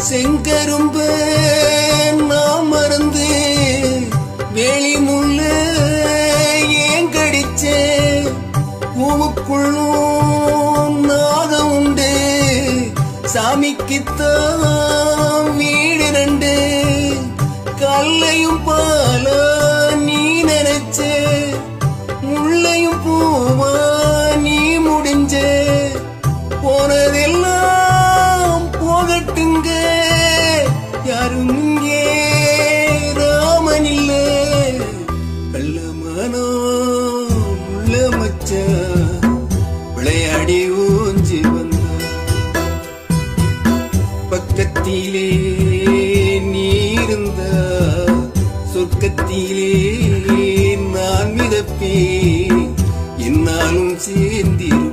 செங்கரும்பு நாம் மறந்து வேலி முள்ள ஏன் கடிச்சே பூவுக்குள்ளும் நாகம் உண்டு சாமிக்குத்தான் வீடு ரெண்டு கல்லையும் பால நீ நினைச்ச முள்ளையும் பூவா நீ முடிஞ்ச போனதெல்லாம் போகட்டுங்க யாரும் இங்கே ராமன் இல்ல கள்ளமானோ உள்ள மச்ச விளையாடி ஊஞ்சி வந்த பக்கத்திலே நீ இருந்த சொர்க்கத்திலே நான் மிதப்பேன் என்னாலும் சேர்ந்திரு